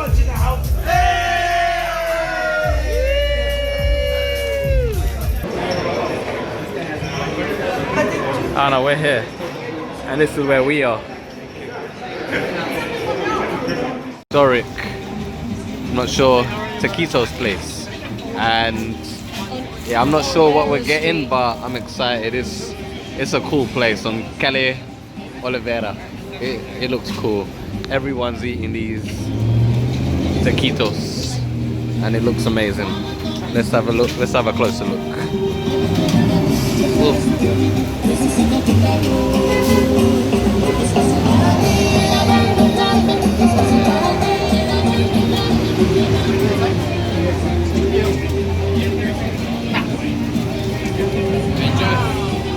Munch in the house. Oh no, we're here. And this is where we are. Historic, I'm not sure, taquitos place. And yeah, I'm not sure what we're getting, but I'm excited. It's a cool place on Calle Oliveira. It looks cool. Everyone's eating these taquitos and it looks amazing. Let's have a look. Let's have a closer look. Oof.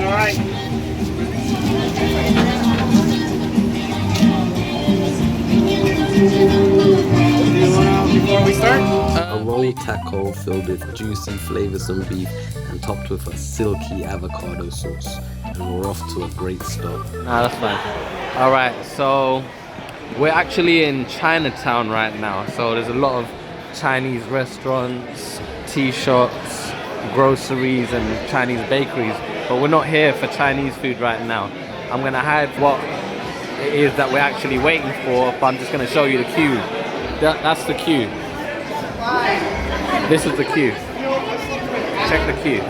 All right. Before we start, a roll taco filled with juicy flavoursome beef and topped with a silky avocado sauce. And we're off to a great start. Nah, that's fine. All right, so we're actually in Chinatown right now. So there's a lot of Chinese restaurants, tea shops, groceries and Chinese bakeries. But we're not here for Chinese food right now. I'm gonna hide what it is that we're actually waiting for, but I'm just gonna show you the queue. That's the queue. This is the queue. Check the queue.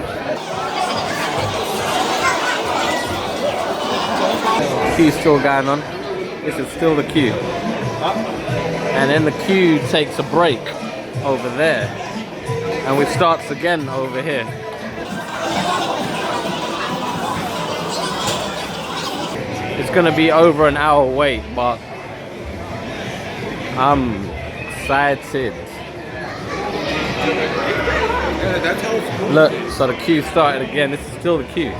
Queue's still going on. This is still the queue. And then the queue takes a break over there. And it starts again over here. It's gonna be over an hour wait, but I'm excited. Look, so the queue started again. This is still the queue.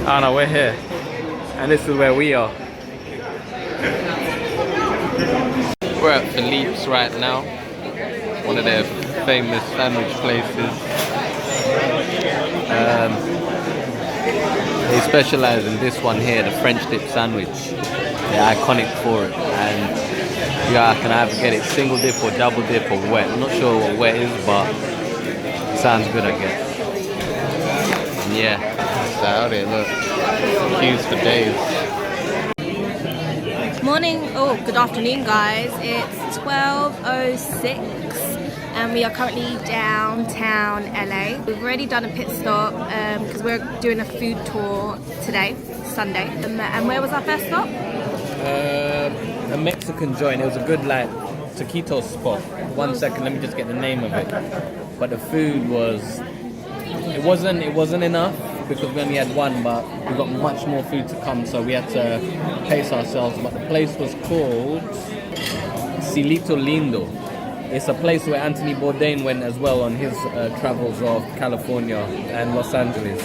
Oh no, we're here. And this is where we are. We're at Philippe's right now. One of their famous sandwich places. They specialize in this one here, the French dip sandwich. They're iconic for it. And yeah, I can either get it single dip or double dip or wet. I'm not sure what wet is, but it sounds good, I guess. And yeah, it's out there, look. Queues for days. Morning, good afternoon guys. It's 12:06 and we are currently downtown LA. We've already done a pit stop because we're doing a food tour today, Sunday. And where was our first stop? A Mexican joint. It was a good like taquito spot. 1 second, let me just get the name of it. But the food was, it wasn't enough because we only had one, but we got much more food to come, so we had to pace ourselves. But the place was called Cielito Lindo. It's a place where Anthony Bourdain went as well on his travels of California and Los Angeles.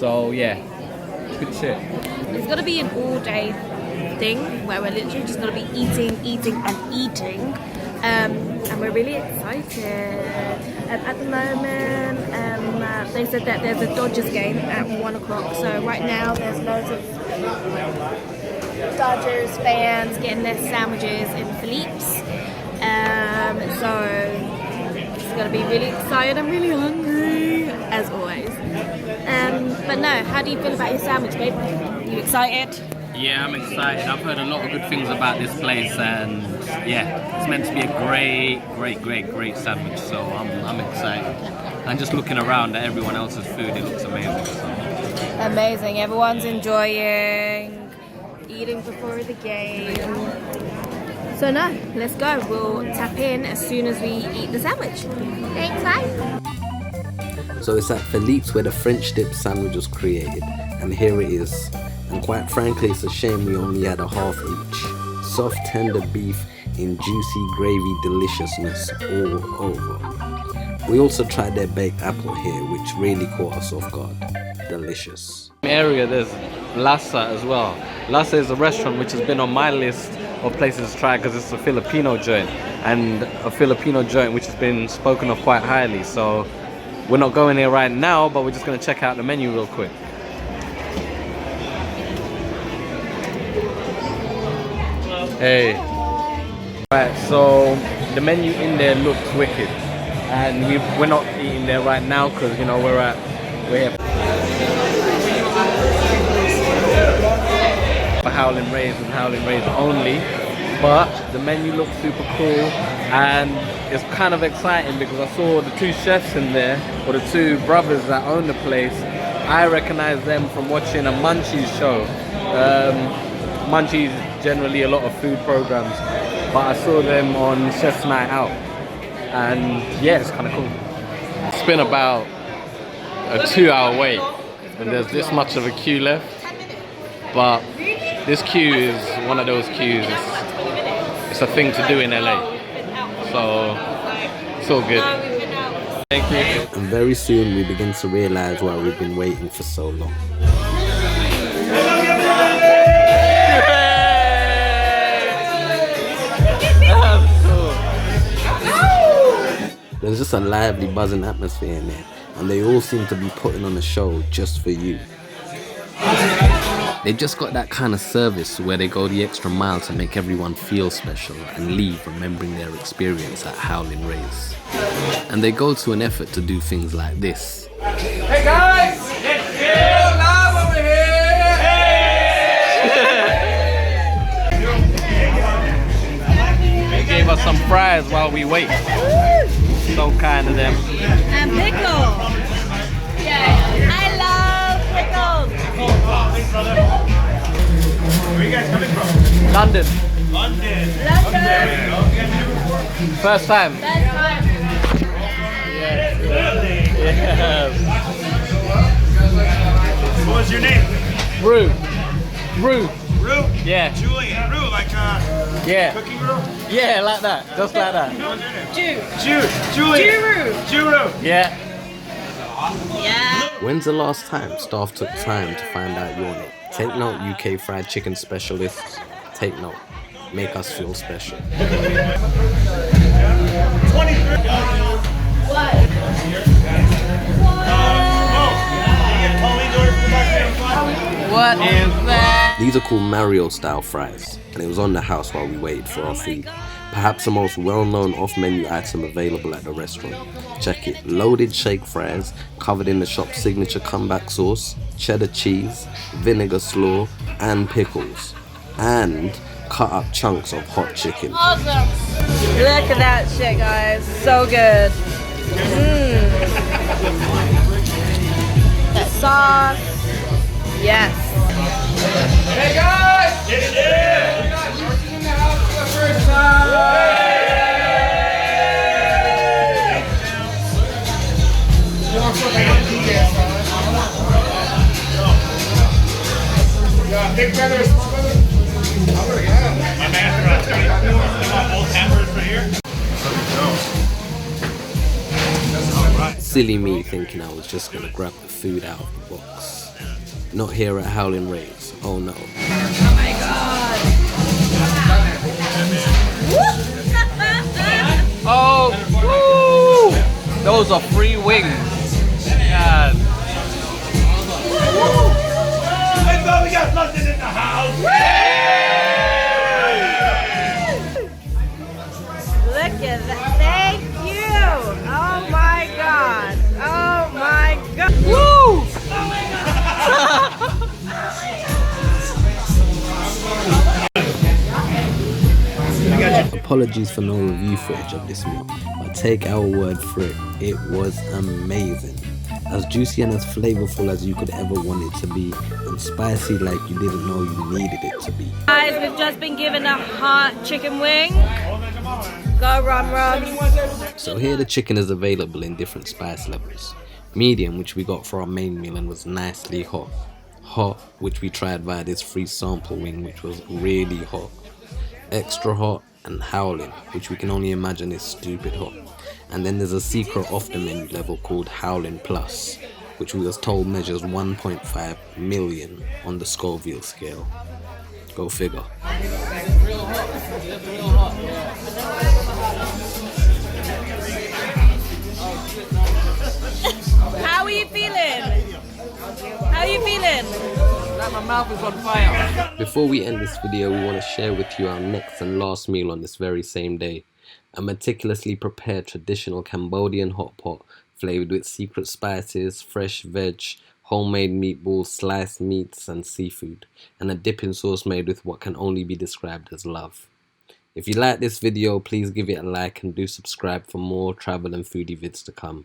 So yeah, good shit. It's gonna be an all-day thing where we're literally just gonna be eating and eating. And we're really excited. At the moment, they said that there's a Dodgers game at 1 o'clock. So right now there's loads of Dodgers fans getting their sandwiches in Philippe's. So it's gonna be really excited. I'm really hungry, as always. But no, how do you feel about your sandwich, babe? You excited? Yeah, I'm excited. I've heard a lot of good things about this place, and yeah, it's meant to be a great sandwich. So I'm excited. And just looking around at everyone else's food, it looks amazing. So. Amazing. Everyone's enjoying eating before the game. So no, let's go. We'll tap in as soon as we eat the sandwich. Thanks, bye. So it's at Philippe's where the French dip sandwich was created, and here it is. And quite frankly, it's a shame we only had a half each. Soft, tender beef in juicy gravy deliciousness all over. We also tried their baked apple here, which really caught us off guard. Delicious. Area, there's LASA as well. LASA is a restaurant which has been on my list of places to try because it's a Filipino joint, and a Filipino joint which has been spoken of quite highly. So we're not going there right now, but we're just going to check out the menu real quick. Hey. Right, so the menu in there looks wicked, and we're not eating there right now because, you know, we're here for Howlin Rays and Howlin Rays only. But the menu looks super cool, and it's kind of exciting because I saw the two chefs in there, or the two brothers that own the place. I recognize them from watching a Munchies show. Munchies generally a lot of food programs, but I saw them on Chef's Night Out, and yeah, it's kind of cool. It's been about a 2-hour wait, and there's this much of a queue left, but this queue is one of those queues. It's a thing to do in LA, so it's all good. Thank you. And very soon we begin to realize why we've been waiting for so long. There's just a lively, buzzing atmosphere in there, and they all seem to be putting on a show just for you. They've just got that kind of service where they go the extra mile to make everyone feel special and leave remembering their experience at Howlin Rays. And they go to an effort to do things like this. Hey guys! It's live over here! They gave us some fries while we wait. So kind of them. And pickle. Yeah, I love pickles. Where are you guys coming from? London. London. First time. What was your name? Rue. Rue. Rue? Yeah. Julian. Rue, like Yeah. cooking Rue? Yeah, like that. Just like that. What was your name? Julian. Juru. Yeah. Yeah. When's the last time staff took time to find out your name? Take note, UK fried chicken specialists. Take note. Make us feel special. What is that? These are called Mario style fries, and it was on the house while we waited for our food. Perhaps the most well-known off-menu item available at the restaurant. Check it, loaded shake fries, covered in the shop's signature comeback sauce, cheddar cheese, vinegar slaw, and pickles. And cut up chunks of hot chicken. Awesome. Look at that shit, guys. So good. That sauce. Yes. Hey guys! We got Martin in the house for the first time! Big brother, small brother? My master on 30. You want both hammers right here? Silly me thinking I was just gonna grab the food out of the box. Not here at Howlin Rays, oh no. Oh my god. Oh, woo! Those are free wings. God. I thought we got London in the house! Look at that. Thank you. Oh my god. Oh my god. Woo! Apologies for no review footage of this meal, but take our word for it, it was amazing. As juicy and as flavorful as you could ever want it to be, and spicy like you didn't know you needed it to be. Guys, we've just been given a hot chicken wing. Go run. So here the chicken is available in different spice levels. Medium, which we got for our main meal and was nicely hot. Hot, which we tried via this free sample wing, which was really hot. Extra hot, and howling, which we can only imagine is stupid hot. And then there's a secret off the menu level called Howlin Plus, which we was told measures 1.5 million on the Scoville scale. Go figure. How are you feeling? How are you feeling? Like my mouth is on fire. Before we end this video, we want to share with you our next and last meal on this very same day. A meticulously prepared traditional Cambodian hot pot flavored with secret spices, fresh veg, homemade meatballs, sliced meats and seafood, and a dipping sauce made with what can only be described as love. If you like this video, please give it a like and do subscribe for more travel and foodie vids to come.